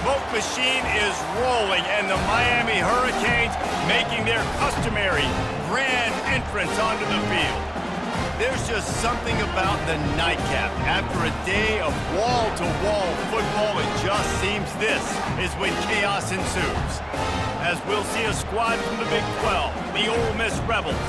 smoke machine is rolling, and the Miami Hurricanes making their customary grand entrance onto the field. There's just something about the nightcap. After a day of wall-to-wall football, it just seems this is when chaos ensues. As we'll see a squad from the Big 12, the Ole Miss Rebels,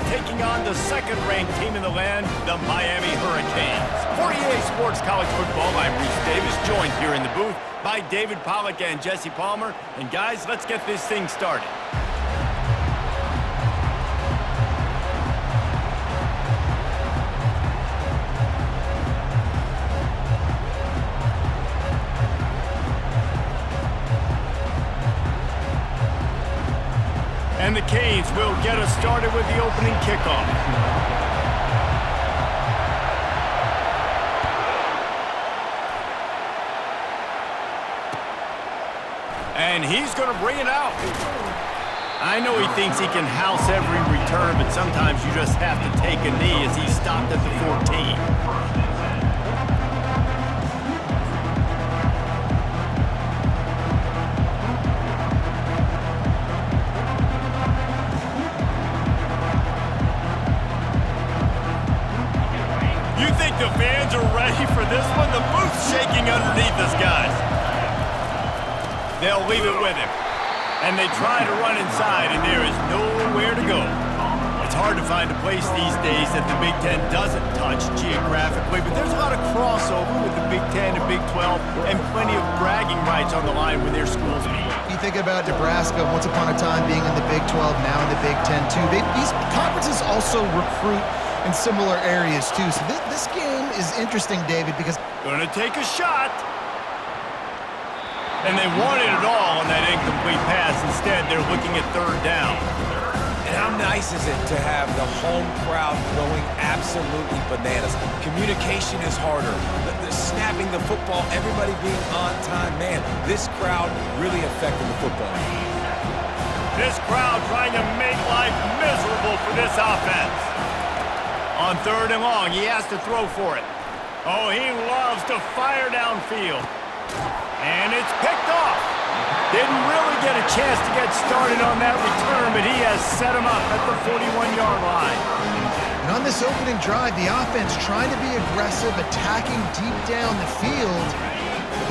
taking on the second-ranked team in the land, the Miami Hurricanes. For EA Sports College Football, I'm Reese Davis, joined here in the booth by David Pollack and Jesse Palmer. And guys, let's get this thing started. And the Canes will get us started with the opening kickoff. And he's going to bring it out. I know he thinks he can house every return, but sometimes you just have to take a knee as he stopped at the 14. The fans are ready for this one. The booth's shaking underneath us, guys. They'll leave it with him. And they try to run inside, and there is nowhere to go. It's hard to find a place these days that the Big Ten doesn't touch geographically, but there's a lot of crossover with the Big Ten and Big 12 and plenty of bragging rights on the line when their schools meet. You think about Nebraska once upon a time being in the Big 12, now in the Big 10 too. These conferences also recruit in similar areas too. So this game is interesting, David, because gonna take a shot. And they wanted it all on that incomplete pass. Instead, they're looking at third down. And how nice is it to have the home crowd going absolutely bananas? Communication is harder. The snapping the football, everybody being on time. Man, this crowd really affecting the football. This crowd trying to make life miserable for this offense. On third and long, he has to throw for it. Oh, he loves to fire downfield. And it's picked off. Didn't really get a chance to get started on that return, but he has set him up at the 41-yard line. And on this opening drive, the offense trying to be aggressive, attacking deep down the field.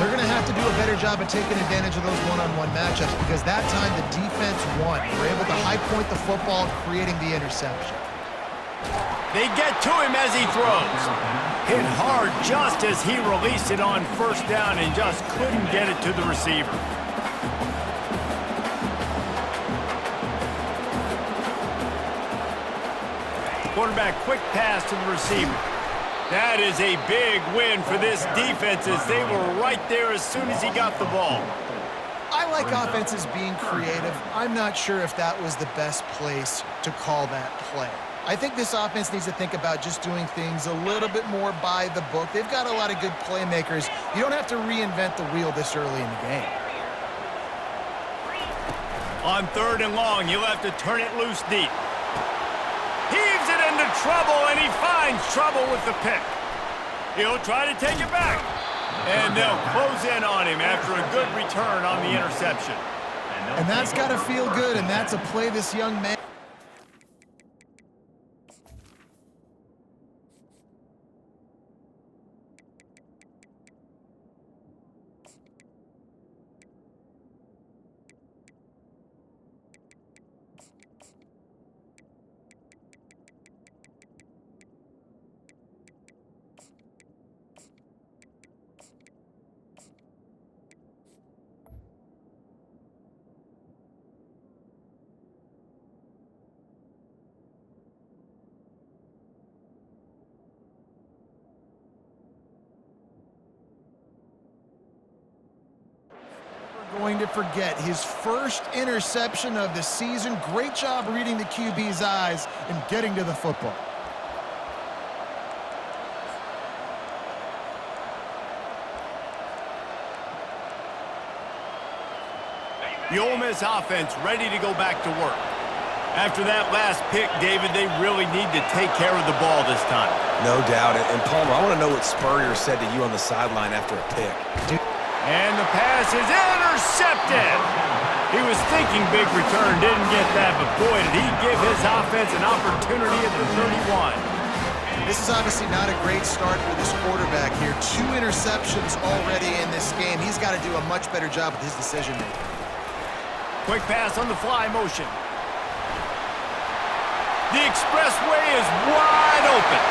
They're going to have to do a better job of taking advantage of those one-on-one matchups because that time the defense won. They were able to high point the football, creating the interception. They get to him as he throws. Hit hard just as he released it on first down and just couldn't get it to the receiver. Quarterback quick pass to the receiver. That is a big win for this defense as they were right there as soon as he got the ball. I like offenses being creative. I'm not sure if that was the best place to call that play. I think this offense needs to think about just doing things a little bit more by the book. They've got a lot of good playmakers. You don't have to reinvent the wheel this early in the game. On third and long, he'll have to turn it loose deep. Heaves it into trouble, and he finds trouble with the pick. He'll try to take it back. And they'll close in on him after a good return on the interception. And that's got to feel good, and that's a play this young man. Going to forget his first interception of the season. Great job reading the QB's eyes and getting to the football. The Ole Miss offense ready to go back to work. After that last pick, David, they really need to take care of the ball this time. No doubt. And Palmer, I want to know what Spurrier said to you on the sideline after a pick. And the pass is intercepted. He was thinking big return, didn't get that, but boy, did he give his offense an opportunity at the 31. This is obviously not a great start for this quarterback here. 2 interceptions already in this game. He's got to do a much better job with his decision-making. Quick pass on the fly motion. The expressway is wide open.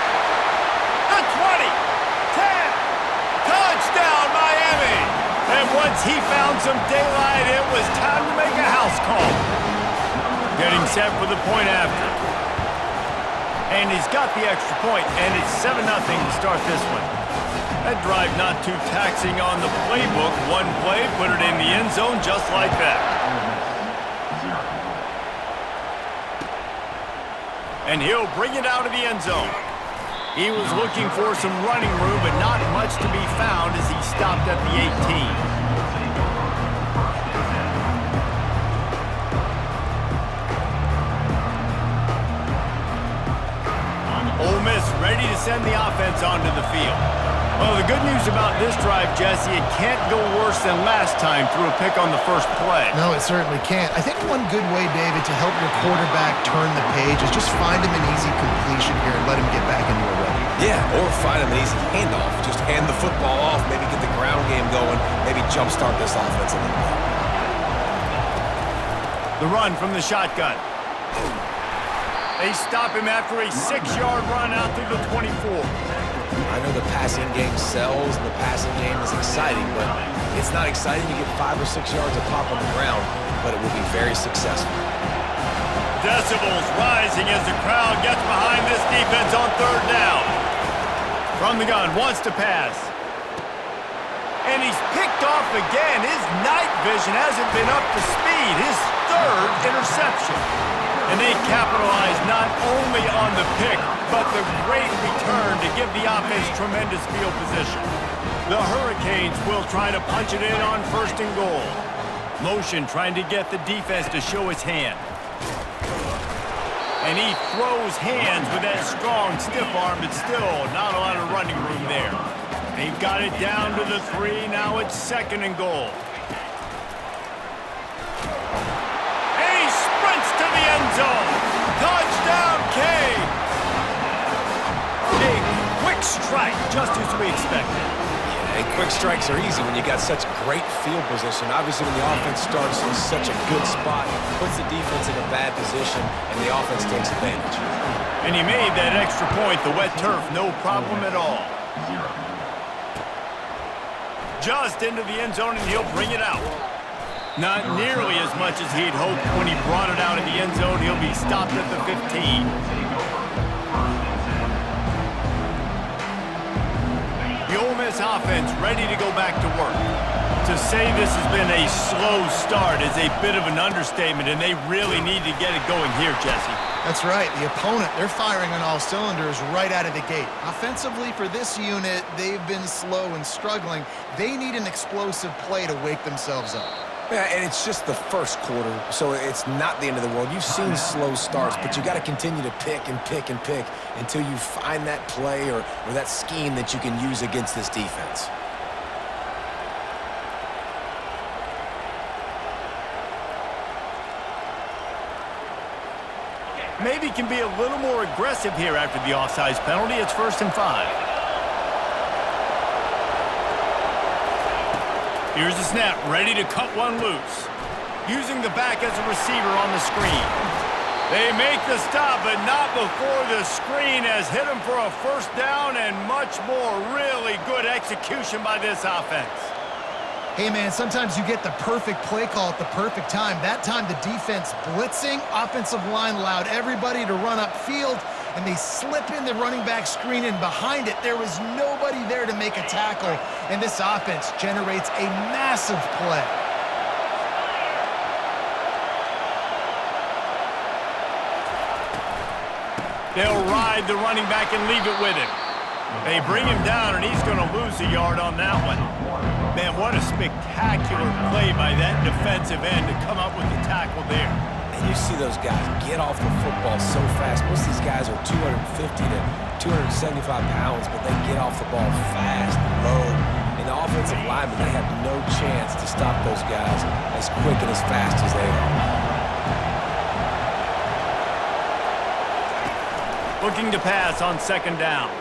The 20, 10, touchdown Miami! And once he found some daylight, it was time to make a house call. Getting set for the point after. And he's got the extra point, and it's 7-0 to start this one. That drive not too taxing on the playbook. One play, put it in the end zone just like that. And he'll bring it out of the end zone. He was looking for some running room, but not much to be found as he stopped at the 18. Ole Miss ready to send the offense onto the field. Well, the good news about this drive, Jesse, it can't go worse than last time through a pick on the first play. No, it certainly can't. I think one good way, David, to help your quarterback turn the page is just find him an easy completion here and let him get back into a rhythm. Yeah, or find him an easy handoff. Just hand the football off, maybe get the ground game going, maybe jumpstart this offense a little bit. The run from the shotgun. They stop him after a 6-yard run out through the 24. I know the passing game sells and the passing game is exciting, but it's not exciting to get 5 or 6 yards of pop on the ground, but it will be very successful. Decibels rising as the crowd gets behind this defense on 3rd down. From the gun, wants to pass. And he's picked off again. His night vision hasn't been up to speed. His 3rd interception. And they capitalize not only on the pick, but the great return to give the offense tremendous field position. The Hurricanes will try to punch it in on 1st and goal. Motion trying to get the defense to show his hand. And he throws hands with that strong, stiff arm, but still not a lot of running room there. They've got it down to the 3. Now it's 2nd and goal. To the end zone. Touchdown, Canes. A quick strike, just as we expected. Yeah, and quick strikes are easy when you got such great field position. Obviously, when the offense starts in such a good spot, puts the defense in a bad position, and the offense takes advantage. And he made that extra point, the wet turf, no problem at all. Just into the end zone, and he'll bring it out. Not nearly as much as he'd hoped when he brought it out in the end zone. He'll be stopped at the 15. The Ole Miss offense ready to go back to work. To say this has been a slow start is a bit of an understatement, and they really need to get it going here, Jesse. That's right. The opponent, they're firing on all cylinders right out of the gate. Offensively, for this unit, they've been slow and struggling. They need an explosive play to wake themselves up. Yeah, and it's just the first quarter, so it's not the end of the world. You've seen slow starts, but you got to continue to pick and pick and pick until you find that play or that scheme that you can use against this defense. Maybe can be a little more aggressive here after the offsides penalty. It's 1st and 5. Here's the snap, ready to cut one loose. Using the back as a receiver on the screen. They make the stop, but not before the screen has hit him for a 1st down and much more. Really good execution by this offense. Hey, man, sometimes you get the perfect play call at the perfect time. That time the defense blitzing, offensive line allowed everybody to run upfield, and they slip in the running back screen, and behind it, there was nobody there to make a tackle, and this offense generates a massive play. They'll ride the running back and leave it with him. They bring him down, and he's going to lose a yard on that one. Man, what a spectacular play by that defensive end to come up with the tackle there. And you see those guys get off the football so fast. Most of these guys are 250 to 275 pounds, but they get off the ball fast, low, and the offensive linemen, they have no chance to stop those guys as quick and as fast as they are. Looking to pass on second down.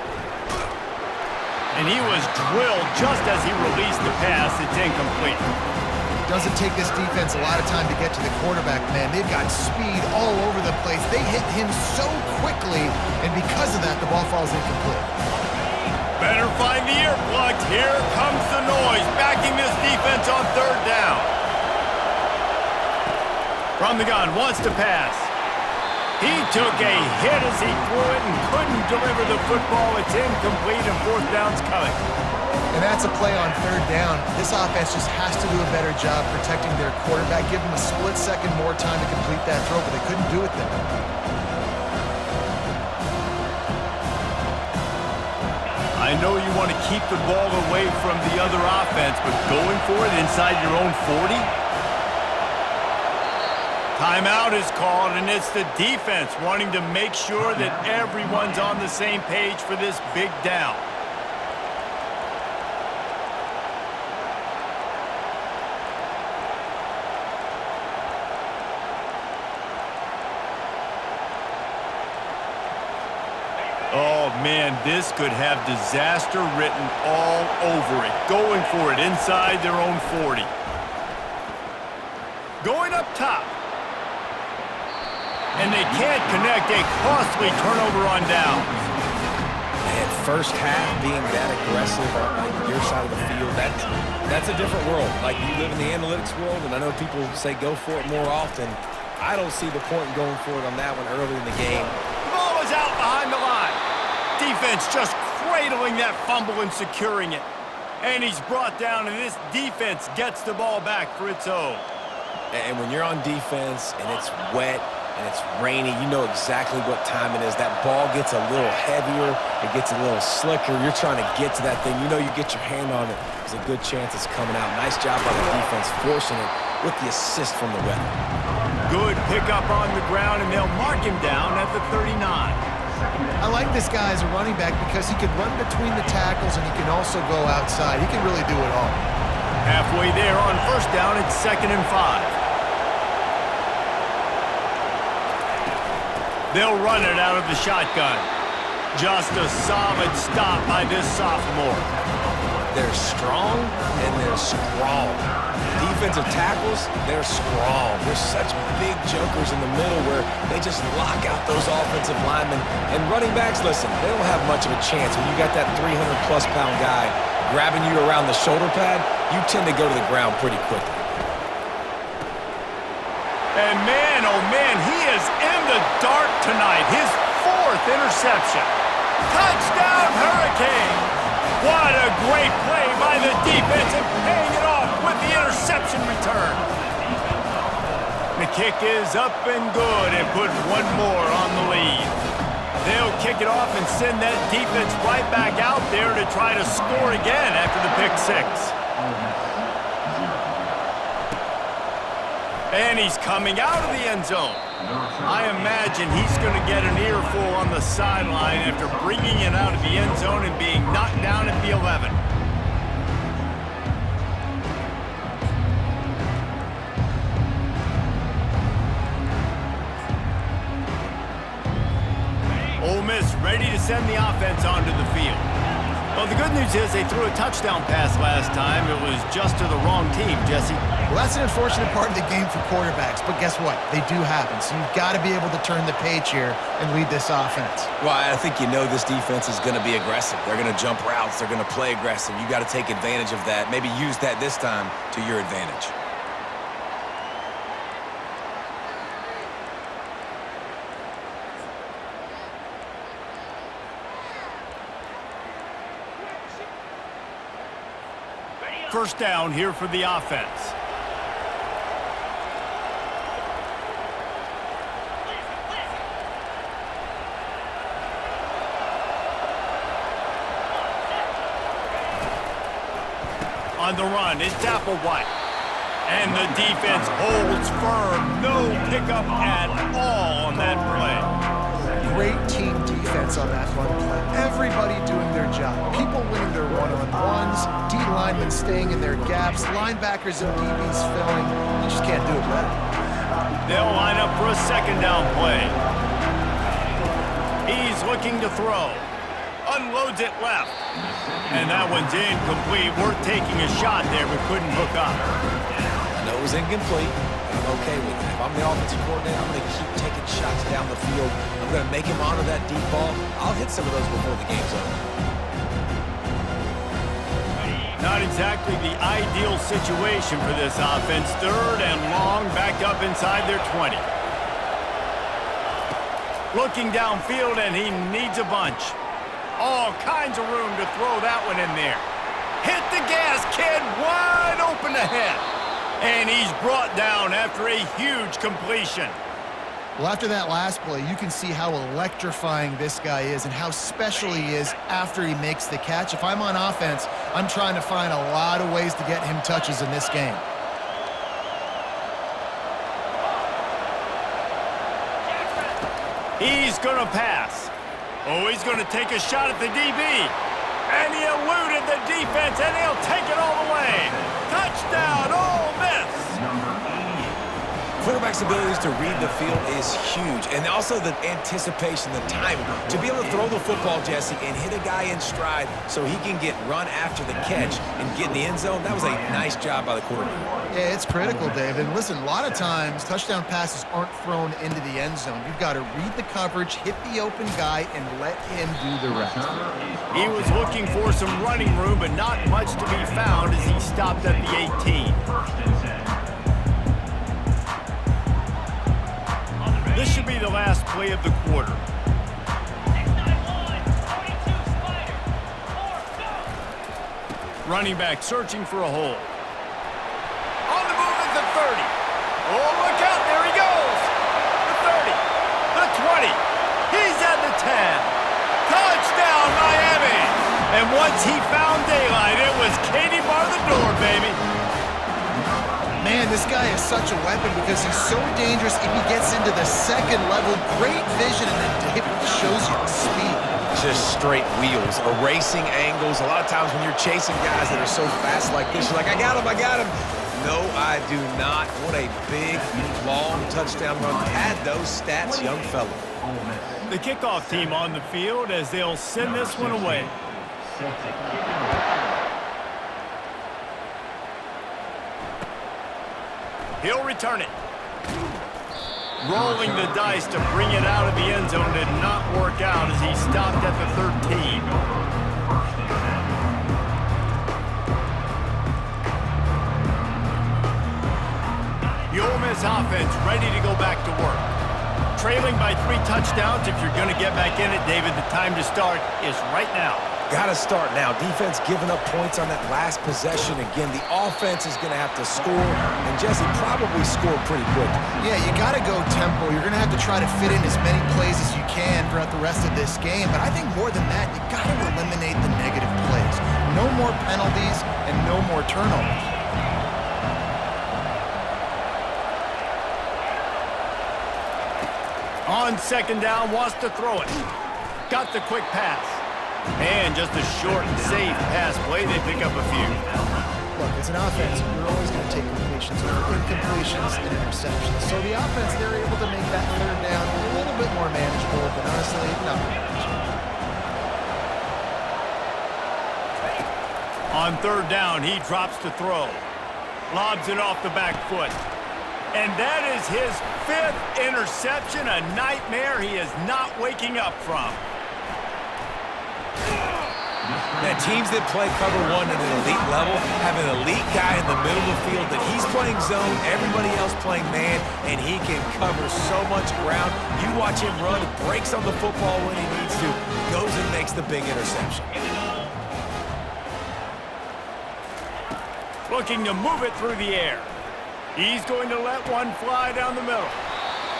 And he was drilled just as he released the pass. It's incomplete. Doesn't take this defense a lot of time to get to the quarterback, man. They've got speed all over the place. They hit him so quickly, and because of that, the ball falls incomplete. Better find the earplugs. Here comes the noise, backing this defense on third down. From the gun, wants to pass. He took a hit as he threw it and couldn't deliver the football. It's incomplete, and fourth down's coming. And that's a play on third down. This offense just has to do a better job protecting their quarterback. Give them a split second more time to complete that throw, but they couldn't do it then. I know you want to keep the ball away from the other offense, but going for it inside your own 40? Timeout is called, and it's the defense wanting to make sure that everyone's on the same page for this big down. Oh, man, this could have disaster written all over it. Going for it inside their own 40. Going up top. And they can't connect. A costly turnover on downs. Man, first half being that aggressive on your side of the field, that's a different world. Like, you live in the analytics world, and I know people say go for it more often. I don't see the point in going for it on that one early in the game. The ball is out behind the line. Defense just cradling that fumble and securing it. And he's brought down, and this defense gets the ball back for its own. And when you're on defense and it's wet and it's rainy, you know exactly what time it is. That ball gets a little heavier. It gets a little slicker. You're trying to get to that thing. You know you get your hand on it. There's a good chance it's coming out. Nice job by the defense forcing it with the assist from the weather. Good pickup on the ground, and they'll mark him down at the 39. I like this guy as a running back because he can run between the tackles and he can also go outside. He can really do it all. Halfway there on first down, it's 2nd and 5. They'll run it out of the shotgun. Just a solid stop by this sophomore. They're strong and they're strong. Defensive tackles, they're strong. They're such big jokers in the middle where they just lock out those offensive linemen. And running backs, listen, they don't have much of a chance. When you got that 300-plus pound guy grabbing you around the shoulder pad, you tend to go to the ground pretty quickly. And man, oh man, he is in the dark tonight. His 4th interception. Touchdown, Hurricanes! What a great play by the defense and paying it off with the interception return. The kick is up and good and put one more on the lead. They'll kick it off and send that defense right back out there to try to score again after the pick 6. And he's coming out of the end zone. I imagine he's going to get an earful on the sideline after bringing it out of the end zone and being knocked down at the 11. Ole Miss ready to send the offense onto the field. Well, the good news is they threw a touchdown pass last time. It was just to the wrong team, Jesse. Well, that's an unfortunate part of the game for quarterbacks, but guess what? They do happen, so you've got to be able to turn the page here and lead this offense. Well, I think you know this defense is going to be aggressive. They're going to jump routes. They're going to play aggressive. You got to take advantage of that. Maybe use that this time to your advantage. First down here for the offense. On the run, it's Applewhite. And the defense holds firm. No pickup at all on that play. Great team defense defense on that run play. Everybody doing their job. People winning their one-on-ones, D linemen staying in their gaps, linebackers and DBs filling. You just can't do it better. They'll line up for a second down play. He's looking to throw. Unloads it left. And that one's incomplete. Worth taking a shot there, but couldn't hook up. I know it was incomplete. I'm okay with it. If I'm the offensive coordinator, I'm going to keep taking shots down the field. I'm going to make him honor that deep ball. I'll hit some of those before the game's over. Not exactly the ideal situation for this offense. Third and long, back up inside their 20. Looking downfield, and he needs a bunch. All kinds of room to throw that one in there. Hit the gas, kid. Wide open ahead. And he's brought down after a huge completion. Well, after that last play, you can see how electrifying this guy is and how special he is after he makes the catch. If I'm on offense, I'm trying to find a lot of ways to get him touches in this game. He's going to pass. Oh, he's going to take a shot at the DB. And he eluded the defense, and he'll take it all the way. Touchdown, Ole Miss! Quarterback's abilities to read the field is huge, and also the anticipation, the timing. To be able to throw the football, Jesse, and hit a guy in stride so he can get run after the catch and get in the end zone, that was a nice job by the quarterback. Yeah, it's critical, Dave. And listen, a lot of times touchdown passes aren't thrown into the end zone. You've got to read the coverage, hit the open guy, and let him do the rest. He was looking for some running room, but not much to be found as he stopped at the 18. This should be the last play of the quarter. Running back searching for a hole. On the move at the 30. Oh, look out. There he goes. The 30. The 20. He's at the 10. Touchdown, Miami. And once he found daylight, it was Katie bar the door, baby. Man, this guy is such a weapon because he's so dangerous if he gets into the second level. Great vision, and then David shows you the speed. Just straight wheels, erasing angles. A lot of times when you're chasing guys that are so fast like this, you're like, I got him, I got him. No, I do not. What a big, long touchdown run. Had those stats, young fella. The kickoff team on the field as they'll send this one away. He'll return it. Rolling the dice to bring it out of the end zone did not work out as he stopped at the 13. The Ole Miss offense ready to go back to work. Trailing by 3 touchdowns. If you're going to get back in it, David, the time to start is right now. Got to start now. Defense giving up points on that last possession. Again, the offense is going to have to score, and Jesse probably score pretty quick. Yeah, you got to go tempo. You're going to have to try to fit in as many plays as you can throughout the rest of this game. But I think more than that, you got to eliminate the negative plays. No more penalties and no more turnovers. On second down, wants to throw it. Got the quick pass. And just a short and safe pass play. They pick up a few. Look, as an offense, you're always going to take completions over incompletions and interceptions. So the offense, they're able to make that third down a little bit more manageable, but honestly, not very much. On third down, he drops to throw. Lobs it off the back foot. And that is his 5th interception, a nightmare he is not waking up from. Now, teams that play cover one at an elite level have an elite guy in the middle of the field that he's playing zone, everybody else playing man, and he can cover so much ground. You watch him run, breaks on the football when he needs to, goes and makes the big interception. Looking to move it through the air. He's going to let one fly down the middle.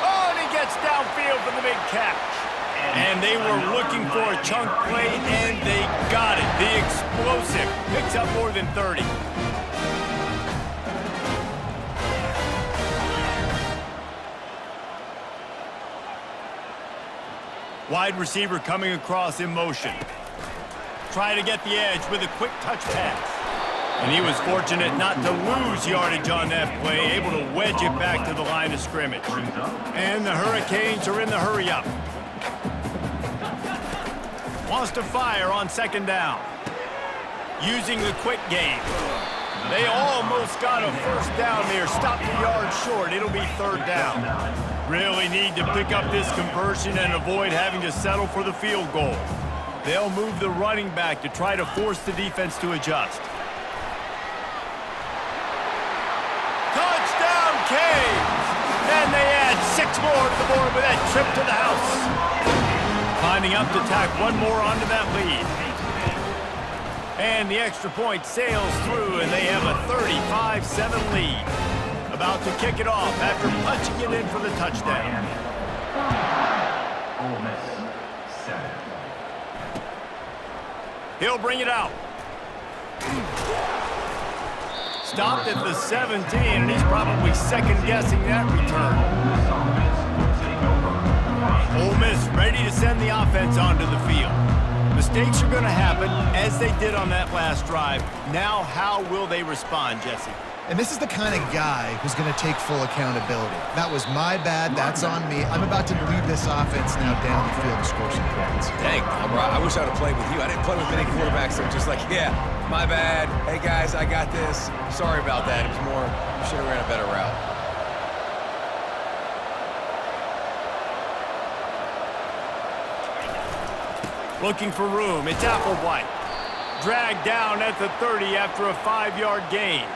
Oh, and he gets downfield for the big catch. And they were looking for a chunk play, and they got it. The explosive picks up more than 30. Wide receiver coming across in motion. Try to get the edge with a quick touch pass. And he was fortunate not to lose yardage on that play, able to wedge it back to the line of scrimmage. And the Hurricanes are in the hurry-up. Wants to fire on second down. Using the quick game. They almost got a first down there. Stopped a yard short. It'll be third down. Really need to pick up this conversion and avoid having to settle for the field goal. They'll move the running back to try to force the defense to adjust. Touchdown, Canes! And they add 6 more to the board with that trip to the house. Lining up to tack one more onto that lead. And the extra point sails through, and they have a 35-7 lead. About to kick it off after punching it in for the touchdown. Ole Miss 7. He'll bring it out. Stopped at the 17, and he's probably second-guessing that return. Ole Miss ready to send the offense onto the field. Mistakes are going to happen, as they did on that last drive. Now, how will they respond, Jesse? And this is the kind of guy who's going to take full accountability. That was my bad. That's on me. I'm about to lead this offense now down the field and score some points. Dang, I wish I would have played with you. I didn't play with many quarterbacks that were just like, yeah, my bad. Hey, guys, I got this. Sorry about that. It was more, you should have ran a better route. Looking for room. It's Applewhite. Dragged down at the 30 after a 5-yard gain.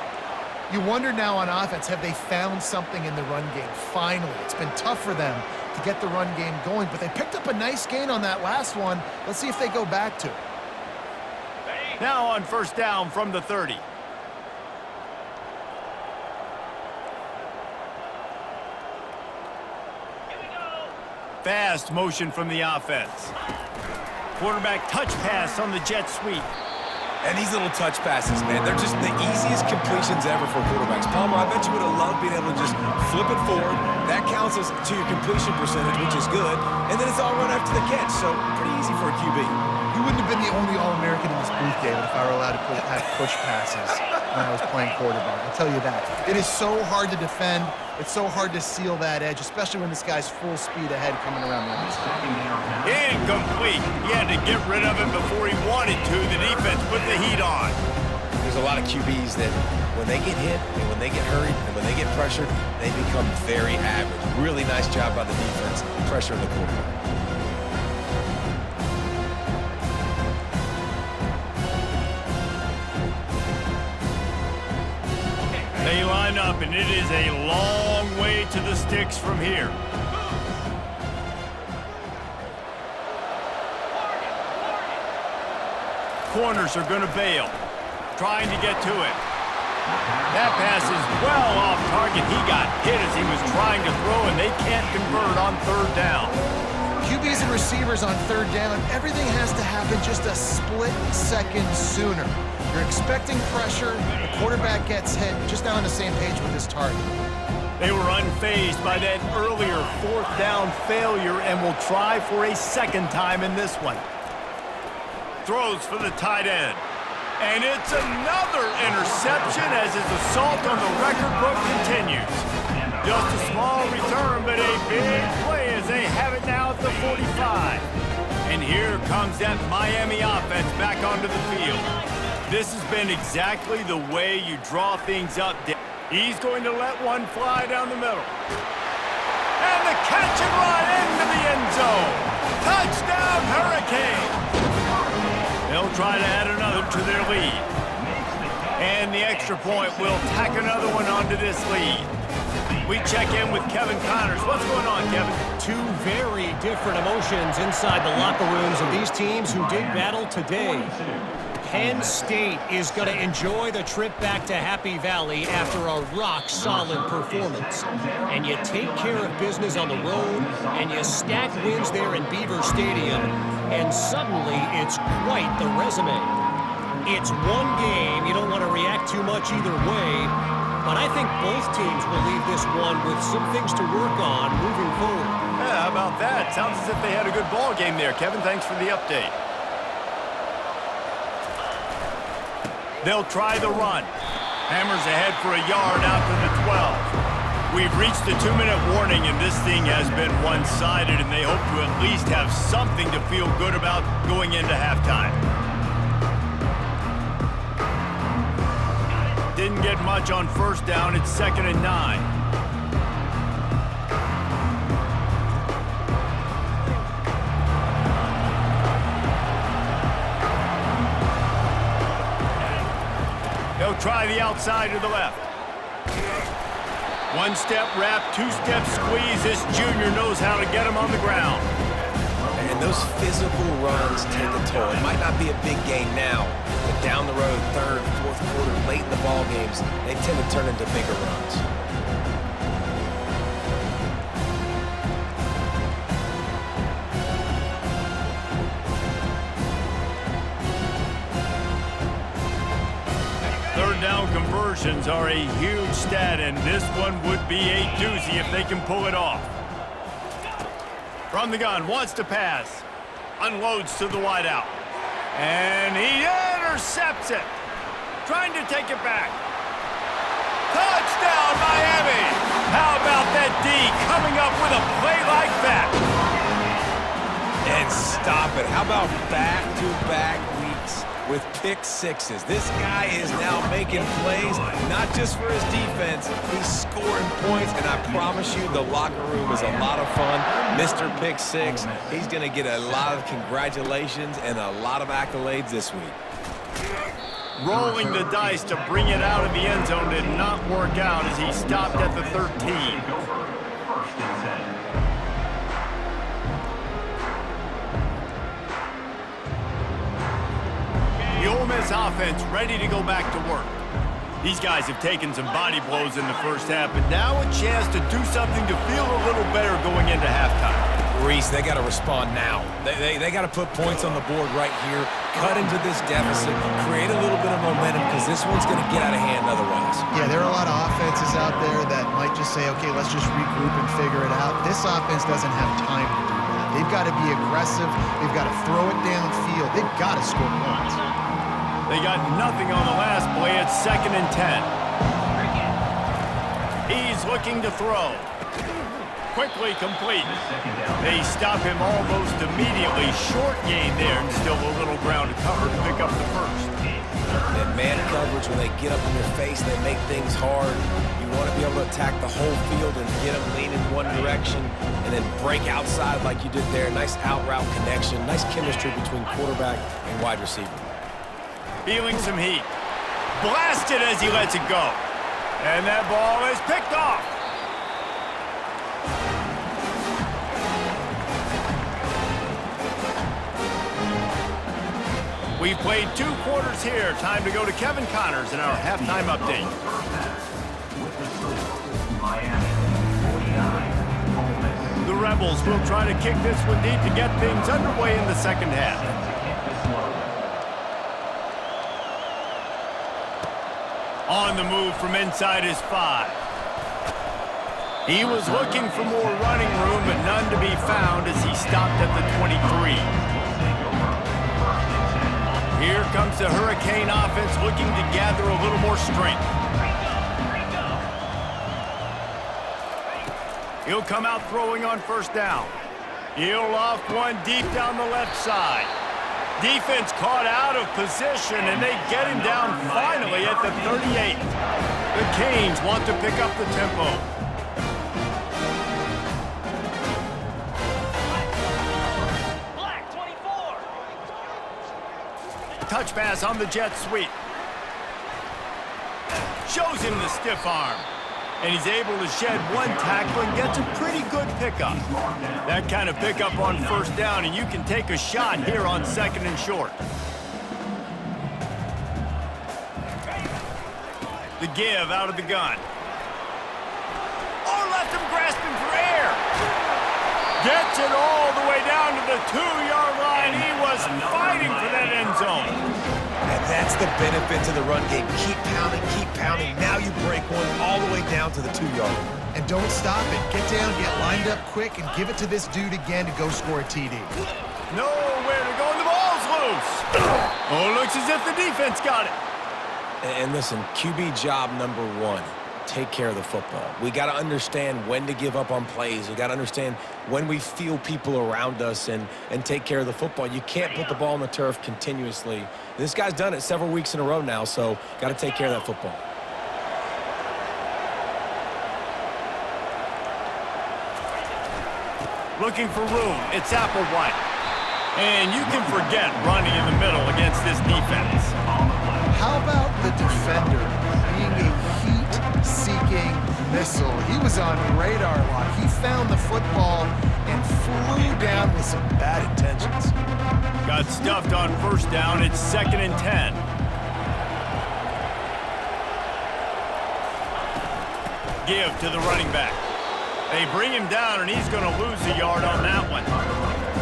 You wonder now on offense, have they found something in the run game? Finally, it's been tough for them to get the run game going, but they picked up a nice gain on that last one. Let's see if they go back to it. Now on first down from the 30. Fast motion from the offense. Quarterback touch pass on the jet sweep. And these little touch passes, man, they're just the easiest completions ever for quarterbacks. Palmer, I bet you would have loved being able to just flip it forward. That counts as to your completion percentage, which is good. And then it's all run after the catch, so pretty easy for a QB. You wouldn't have been the only All-American in this booth, David, if I were allowed to have push passes when I was playing quarterback. I'll tell you that. It is so hard to defend. It's so hard to seal that edge, especially when this guy's full speed ahead coming around the outside. Incomplete. He had to get rid of it before he wanted to. The defense put the heat on. There's a lot of QBs that when they get hit and when they get hurried and when they get pressured, they become very average. Really nice job by the defense, pressuring the quarterback. They line up, and it is a long way to the sticks from here. Corners are going to bail, trying to get to it. That pass is well off target. He got hit as he was trying to throw, and they can't convert on third down. QBs and receivers on third down, everything has to happen just a split second sooner. You're expecting pressure, the quarterback gets hit, just not on the same page with his target. They were unfazed by that earlier fourth down failure and will try for a second time in this one. Throws for the tight end. And it's another interception as his assault on the record book continues. Just a small return, but a big play as they have it now at the 45. And here comes that Miami offense back onto the field. This has been exactly the way you draw things up. He's going to let one fly down the middle. And the catch and run into the end zone. Touchdown, Hurricanes. They'll try to add another to their lead. And the extra point will tack another one onto this lead. We check in with Kevin Connors. What's going on, Kevin? Two very different emotions inside the locker rooms of these teams who did battle today. Penn State is going to enjoy the trip back to Happy Valley after a rock-solid performance. And you take care of business on the road, and you stack wins there in Beaver Stadium, and suddenly it's quite the resume. It's one game. You don't want to react too much either way, but I think both teams will leave this one with some things to work on moving forward. Yeah, how about that? Sounds as if they had a good ball game there. Kevin, thanks for the update. They'll try the run. Hammers ahead for a yard out to the 12. We've reached the 2-minute warning, and this thing has been one-sided, and they hope to at least have something to feel good about going into halftime. Didn't get much on first down. It's 2nd and 9. They'll try the outside to the left. One-step wrap, two-step squeeze. This junior knows how to get him on the ground. And those physical runs take a toll. It might not be a big game now, but down the road, third, fourth quarter, late in the ball games, they tend to turn into bigger runs. Down conversions are a huge stat, and this one would be a doozy if they can pull it off. From the gun, wants to pass. Unloads to the wideout. And he intercepts it. Trying to take it back. Touchdown, Miami! How about that D coming up with a play like that? And stop it. How about back-to-back weeks with pick sixes? This guy is now making plays, not just for his defense. He's scoring points, and I promise you the locker room is a lot of fun. Mr. Pick Six, he's going to get a lot of congratulations and a lot of accolades this week. Rolling the dice to bring it out of the end zone did not work out as he stopped at the 13. The Ole Miss offense ready to go back to work. These guys have taken some body blows in the first half, but now a chance to do something to feel a little better going into halftime. Reese, they got to respond now. They got to put points on the board right here, cut into this deficit, create a little bit of momentum, because this one's going to get out of hand otherwise. Yeah, there are a lot of offenses out there that might just say, okay, let's just regroup and figure it out. This offense doesn't have time to do that. They've got to be aggressive. They've got to throw it downfield. They've got to score points. They got nothing on the last play. It's 2nd and 10. He's looking to throw. Quickly complete. They stop him almost immediately. Short gain there, and still a little ground to cover to pick up the first. And man coverage, when they get up in your face, they make things hard. You want to be able to attack the whole field and get them lean in one direction and then break outside like you did there. Nice out route connection. Nice chemistry between quarterback and wide receiver. Feeling some heat. Blasted as he lets it go. And that ball is picked off. We've played 2 quarters here. Time to go to Kevin Connors in our halftime update. The Rebels will try to kick this one deep to get things underway in the second half. On the move from inside his 5. He was looking for more running room, but none to be found as he stopped at the 23. Here comes the Hurricane offense looking to gather a little more strength. He'll come out throwing on first down. He'll loft one deep down the left side. Defense caught out of position, and they get him down finally at the 38. The Canes want to pick up the tempo. Touch pass on the jet sweep. Shows him the stiff arm. And he's able to shed one tackle and gets a pretty good pickup. That kind of pickup on first down, and you can take a shot here on 2nd and short. The give out of the gun. Oh, left him grasping for air. Gets it all the way down to the 2-yard line. He was fighting for that end zone. And that's the benefit to the run game. Keep pounding, keep pounding. Now you you break one all the way down to the 2-yard line. And don't stop it. Get down, get lined up quick, and give it to this dude again to go score a TD. Nowhere to go, and the ball's loose. Oh, looks as if the defense got it. And listen, QB job number one, take care of the football. We got to understand when to give up on plays. We got to understand when we feel people around us and take care of the football. You can't put the ball on the turf continuously. This guy's done it several weeks in a row now, so got to take care of that football. Looking for room. It's Applewhite. And you can forget running in the middle against this defense. How about the defender being a heat-seeking missile? He was on radar lock. He found the football and flew down with some bad intentions. Got stuffed on first down. It's 2nd and 10. Give to the running back. They bring him down, and he's going to lose a yard on that one.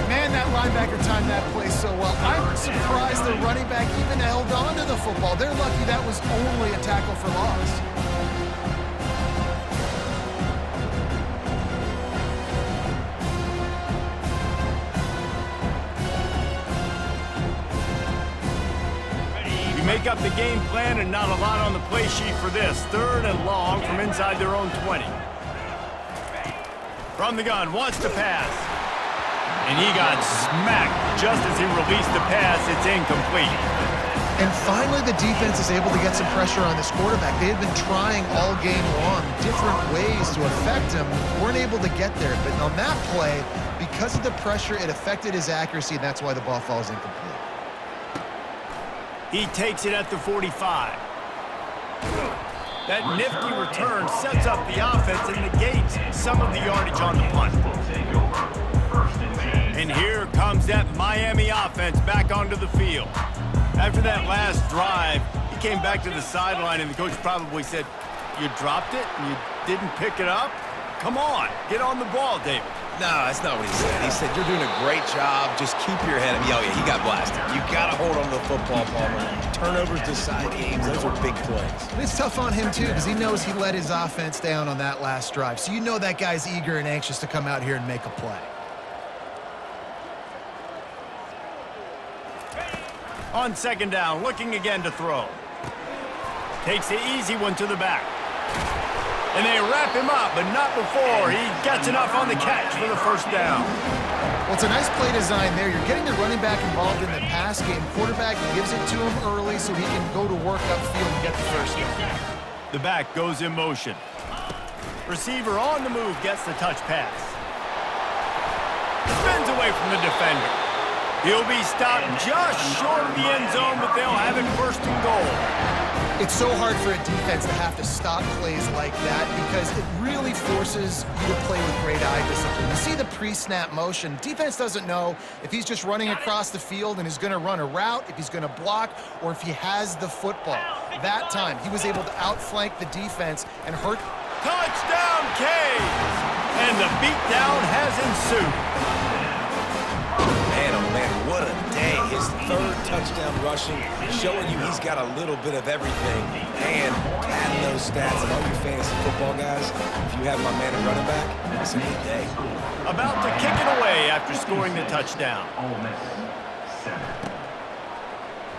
Man, that linebacker timed that play so well. I'm surprised the running back even held on to the football. They're lucky that was only a tackle for loss. You make up the game plan and not a lot on the play sheet for this. 3rd and long from inside their own 20. From the gun, wants to pass. And he got smacked just as he released the pass. It's incomplete. And finally, the defense is able to get some pressure on this quarterback. They had been trying all game long different ways to affect him. Weren't able to get there. But on that play, because of the pressure, it affected his accuracy, and that's why the ball falls incomplete. He takes it at the 45. That nifty return sets up the offense and negates some of the yardage on the punt. And here comes that Miami offense back onto the field. After that last drive, he came back to the sideline, and the coach probably said, "You dropped it and you didn't pick it up? Come on, get on the ball, David." No, that's not what he said. He said, you're doing a great job. Just keep your head up. Oh, yeah, he got blasted. You got to hold on to the football, Palmer. Turnovers decide games. Those are big plays. It's tough on him, too, because he knows he let his offense down on that last drive. So you know that guy's eager and anxious to come out here and make a play. On 2nd down, looking again to throw. Takes the easy one to the back. And they wrap him up, but not before he gets enough on the catch for the 1st down. Well, it's a nice play design there. You're getting the running back involved in the pass game. Quarterback gives it to him early so he can go to work upfield and get the 1st down. The back goes in motion. Receiver on the move gets the touch pass. Spins away from the defender. He'll be stopped just short of the end zone, but they'll have it 1st and goal. It's so hard for a defense to have to stop plays like that because it really forces you to play with great eye discipline. You see the pre-snap motion. Defense doesn't know if he's just running across the field and is going to run a route, if he's going to block, or if he has the football. That time, he was able to outflank the defense and hurt. Touchdown, Canes! And the beatdown has ensued. Man, oh man, what a day. His 3rd touchdown rushing, showing you he's got a little bit of everything. And adding those stats, and all you fantasy football guys, if you have my man at running back, it's a good day. About to kick it away after scoring the touchdown. Ole Miss 7.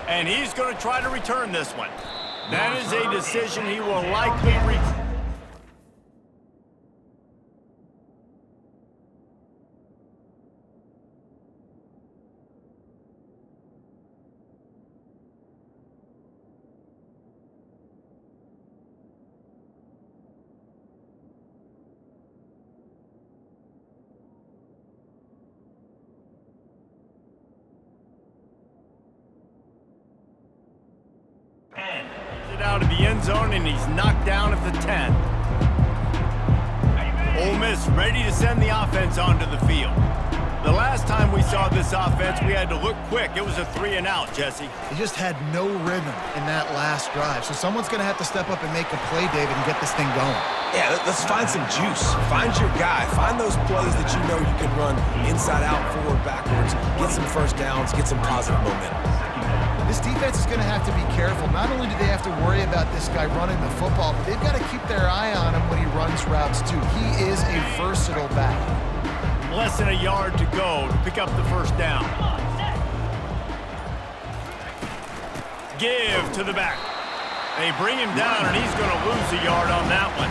And he's going to try to return this one. That is a decision he will likely reach. Out of the end zone, and he's knocked down at the 10. Ole Miss ready to send the offense onto the field. The last time we saw this offense, we had to look quick. It was a 3-and-out, Jesse. He just had no rhythm in that last drive. So someone's going to have to step up and make a play, David, and get this thing going. Yeah, let's find some juice. Find your guy. Find those plays that you know you can run inside out, forward, backwards. Get some 1st downs. Get some positive momentum. This defense is going to have to be careful. Not only do they have to worry about this guy running the football, but they've got to keep their eye on him when he runs routes too. He is a versatile back. Less than a yard to go to pick up the first down. Give to the back. They bring him down, and he's going to lose a yard on that one.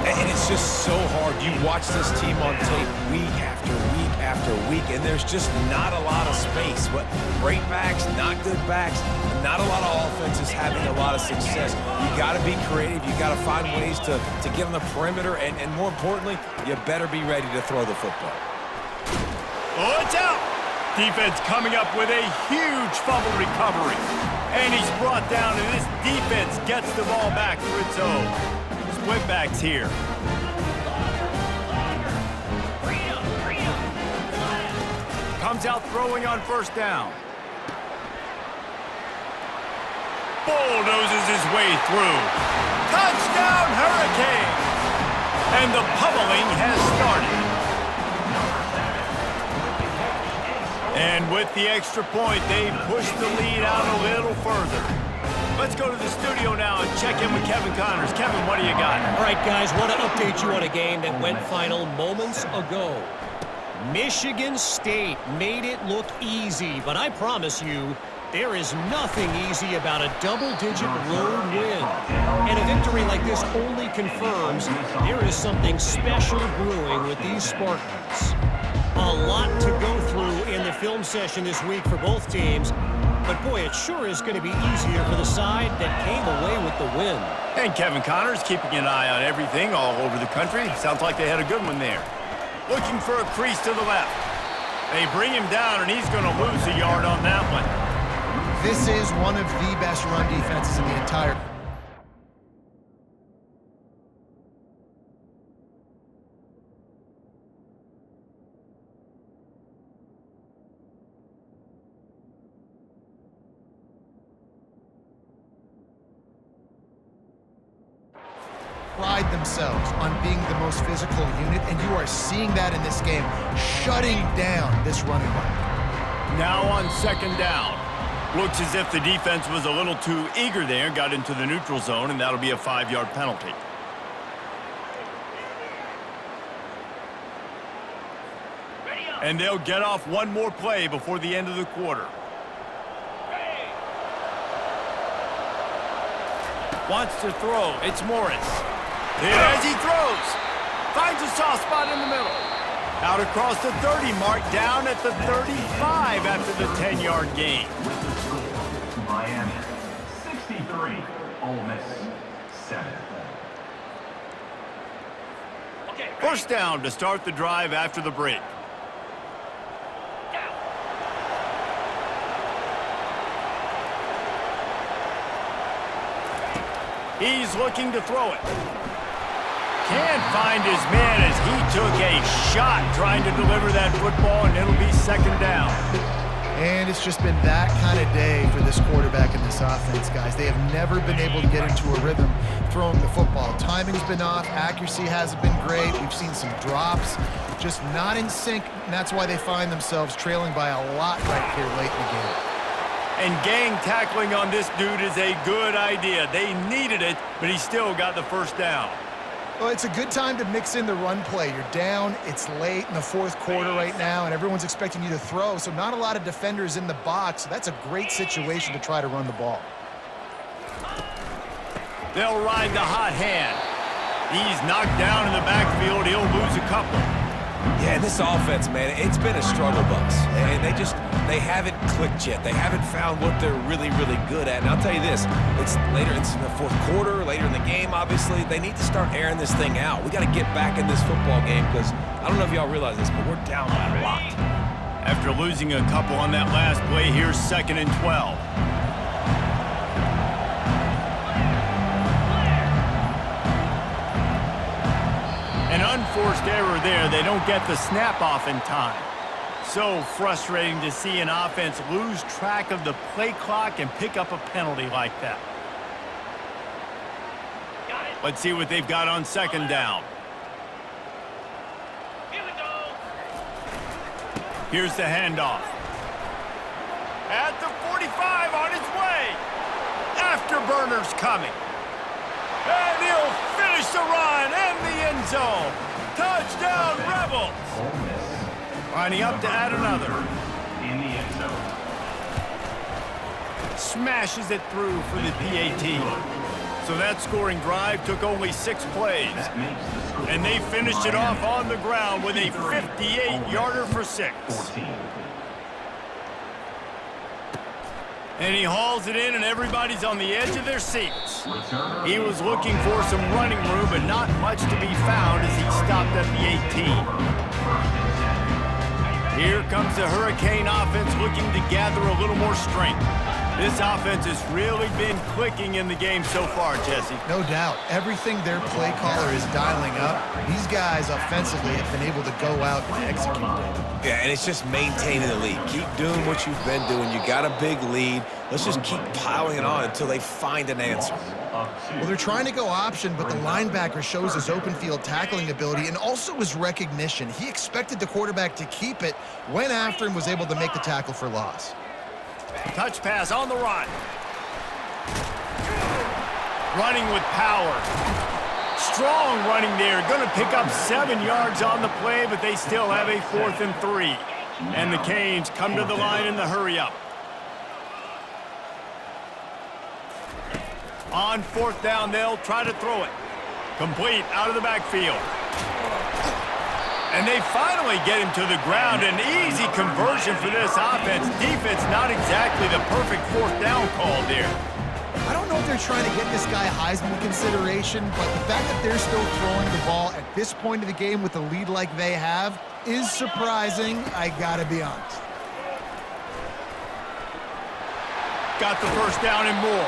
And it's just so hard. You watch this team on tape week after week after week, and there's just not a lot of space. But great backs, not good backs, not a lot of offenses having a lot of success. You got to be creative. You got to find ways to get on the perimeter, and more importantly, you better be ready to throw the football. Oh, it's out! Defense coming up with a huge fumble recovery. And he's brought down, and this defense gets the ball back for its own. Split backs here. Comes out throwing on first down. Bulldozes his way through. Touchdown, Hurricanes! And the pummeling has started. And with the extra point, they push the lead out a little further. Let's go to the studio now and check in with Kevin Connors. Kevin, what do you got? All right, guys, want to update you on a game that went final moments ago. Michigan State made it look easy, but I promise you, there is nothing easy about a double-digit road win. And a victory like this only confirms there is something special brewing with these Spartans. A lot to go through in the film session this week for both teams, but boy, it sure is going to be easier for the side that came away with the win. And Kevin Connors keeping an eye on everything all over the country. Sounds like they had a good one there. Looking for a crease to the left. They bring him down, and he's going to lose a yard on that one. This is one of the best run defenses in the entire... pride themselves on being the most physical unit, and you are seeing that in this game, shutting down this running back. Now on second down. Looks as if the defense was a little too eager there, got into the neutral zone, and that'll be a 5-yard penalty. And they'll get off one more play before the end of the quarter. Wants to throw. It's Morris. As he throws, finds a soft spot in the middle. Out across the 30 mark, down at the 35 after the 10-yard gain. Miami, 63. Ole Miss, 7. First down to start the drive after the break. He's looking to throw it. Can't find his man as he took a shot trying to deliver that football, and it'll be second down. And it's just been that kind of day for this quarterback and this offense, guys. They have never been able to get into a rhythm throwing the football. Timing's been off. Accuracy hasn't been great. We've seen some drops, just not in sync, and that's why they find themselves trailing by a lot right here late in the game. And gang tackling on this dude is a good idea. They needed it, but he still got the first down. Well, it's a good time to mix in the run play. You're down, it's late in the fourth quarter right now, and everyone's expecting you to throw, so not a lot of defenders in the box. So that's a great situation to try to run the ball. They'll ride the hot hand. He's knocked down in the backfield. He'll lose a couple. Yeah, and this offense, man, it's been a struggle bus. And they haven't clicked yet. They haven't found what they're really, really good at. And I'll tell you this, it's in the fourth quarter, later in the game, obviously. They need to start airing this thing out. We got to get back in this football game because I don't know if y'all realize this, but we're down by a lot. After losing a couple on that last play, here's 2nd and 12. An unforced error there. They don't get the snap off in time. So frustrating to see an offense lose track of the play clock and pick up a penalty like that. Let's see what they've got on second down. Here's the handoff. At the 45 on his way. Afterburners coming. And he'll finish the run and the end zone. Touchdown, Rebels. Ole Miss. Lining up to add another. In the end zone. Smashes it through for the PAT. So that scoring drive took only 6 plays. That makes the score. And they finished it off on the ground with a 58-yarder for 6. 14. And he hauls it in, and everybody's on the edge of their seats. Returner. He was looking for some running room, but not much to be found as he stopped at the 18. Here comes the Hurricane offense looking to gather a little more strength. This offense has really been clicking in the game so far, Jesse. No doubt. Everything their play caller is dialing up, these guys offensively have been able to go out and execute it. Yeah, and it's just maintaining the lead. Keep doing what you've been doing. You got a big lead. Let's just keep piling it on until they find an answer. Well, they're trying to go option, but the linebacker shows his open field tackling ability and also his recognition. He expected the quarterback to keep it, went after him, was able to make the tackle for loss. Touch pass on the run. Running with power. Strong running there. Going to pick up 7 yards on the play, but they still have a 4th and 3. And the Canes come to the line in the hurry-up. On 4th down, they'll try to throw it. Complete out of the backfield. And they finally get him to the ground. An easy conversion for this offense. Defense not exactly the perfect 4th down call there. I don't know if they're trying to get this guy Heisman consideration, but the fact that they're still throwing the ball at this point of the game with a lead like they have is surprising, I gotta be honest. Got the first down and more.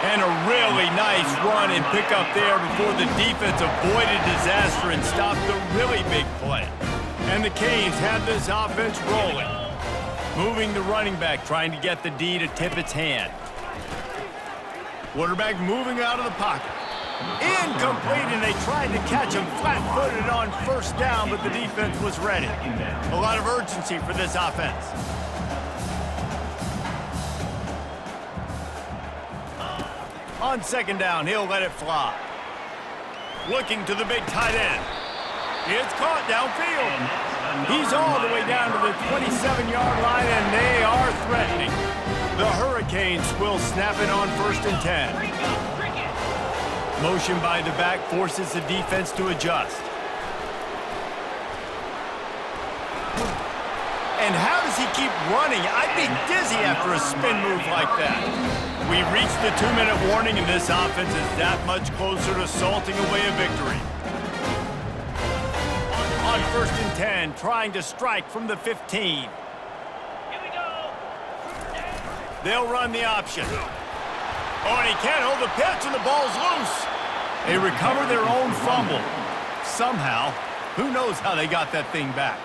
And a really nice run and pickup there before the defense avoided disaster and stopped the really big play. And the Canes have this offense rolling. Moving the running back, trying to get the D to tip its hand. Quarterback moving out of the pocket. Incomplete, and they tried to catch him flat-footed on 1st down, but the defense was ready. A lot of urgency for this offense. On 2nd down, he'll let it fly. Looking to the big tight end. It's caught downfield. He's all the way down to the 27-yard line, and they are threatening. The Hurricanes will snap it on 1st and 10. Motion by the back forces the defense to adjust. And how does he keep running? I'd be dizzy after a spin move like that. We reached the 2-minute warning, and this offense is that much closer to salting away a victory. On 1st and 10, trying to strike from the 15. They'll run the option. Oh, and he can't hold the pitch, and the ball's loose. They recover their own fumble. Somehow, who knows how they got that thing back.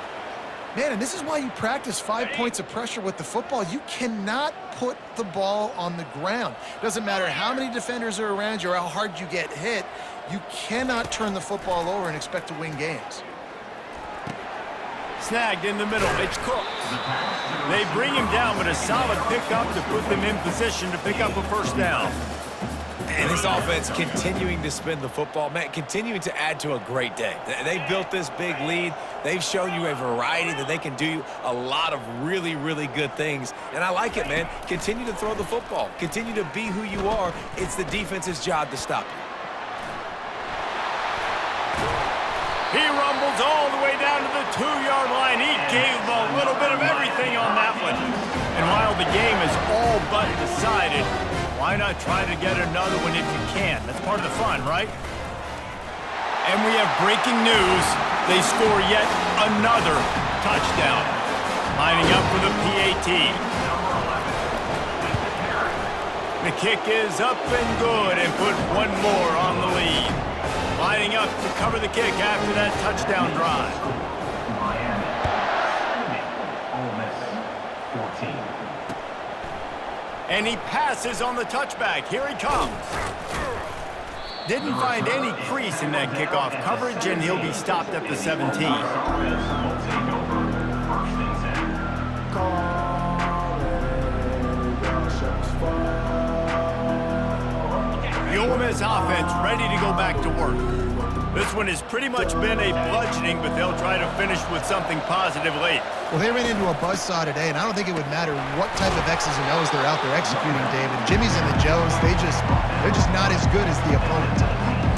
Man, and this is why you practice 5 points of pressure with the football. You cannot put the ball on the ground. Doesn't matter how many defenders are around you or how hard you get hit, you cannot turn the football over and expect to win games. Snagged in the middle, it's Cook. They bring him down, but a solid pickup to put them in position to pick up a 1st down. And this offense continuing to spin the football, man, continuing to add to a great day. They've built this big lead. They've shown you a variety that they can do a lot of really, really good things. And I like it, man. Continue to throw the football. Continue to be who you are. It's the defense's job to stop you. He rumbles all the way down to the 2-yard line. He gave a little bit of everything on that one. And while the game is all but decided, why not try to get another one if you can? That's part of the fun, right? And we have breaking news. They score yet another touchdown. Lining up for the PAT. The kick is up and good and put one more on the lead. Lining up to cover the kick after that touchdown drive. Miami. Ole Miss 14. And he passes on the touchback. Here he comes. Didn't find any crease in that kickoff coverage, and he'll be stopped at the 17. this offense ready to go back to work. This one has pretty much been a bludgeoning, but they'll try to finish with something positive late. Well, they ran into a buzzsaw today, and I don't think it would matter what type of X's and O's they're out there executing, David. Jimmy's and the Joes, they're just not as good as the opponent.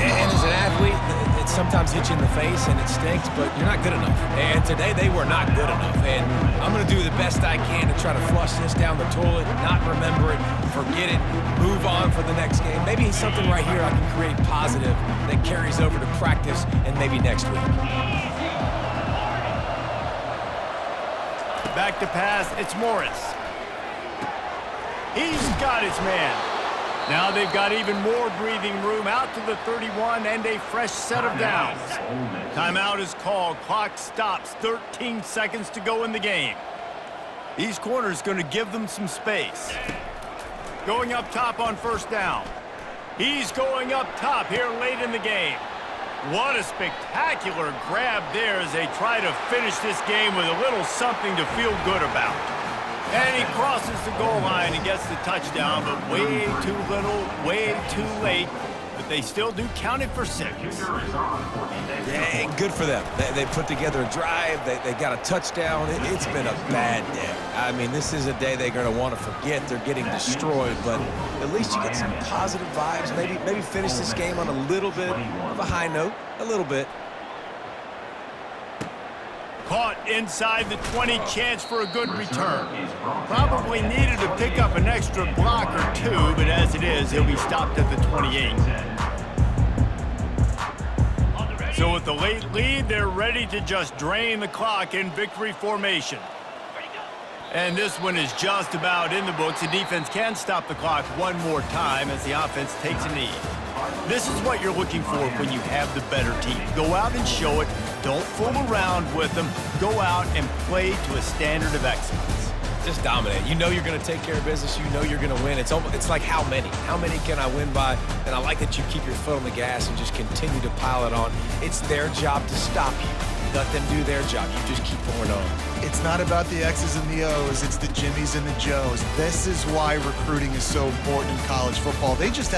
And as an athlete, it sometimes hits you in the face and it stinks, but you're not good enough. And today they were not good enough. And I'm going to do the best I can to try to flush this down the toilet, not remember it, forget it, move on for the next game. Maybe something right here I can create positive that carries over to practice and maybe next week. Back to pass, it's Morris. He's got his man. Now they've got even more breathing room out to the 31 and a fresh set of downs. Timeout is called. Clock stops. 13 seconds to go in the game. These corners going to give them some space. Going up top on first down. He's going up top here late in the game. What a spectacular grab there as they try to finish this game with a little something to feel good about. And he crosses the goal line and gets the touchdown, but way too little, way too late. But they still do count it for 6. Yeah, good for them. They put together a drive. They got a touchdown. It's been a bad day. I mean, this is a day they're going to want to forget. They're getting destroyed, but at least you get some positive vibes. Maybe finish this game on a little bit of a high note, a little bit. Caught inside the 20, chance for a good return. Probably needed to pick up an extra block or two, but as it is, he'll be stopped at the 28. So with the late lead, they're ready to just drain the clock in victory formation. And this one is just about in the books. The defense can stop the clock one more time as the offense takes a knee. This is what you're looking for when you have the better team. Go out and show it. Don't fool around with them. Go out and play to a standard of excellence. Just dominate. You know you're going to take care of business. You know you're going to win. It's like how many? How many can I win by? And I like that you keep your foot on the gas and just continue to pile it on. It's their job to stop you. Let them do their job. You just keep pouring on. It's not about the X's and the O's. It's the Jimmies and the Joes. This is why recruiting is so important in college football. They just had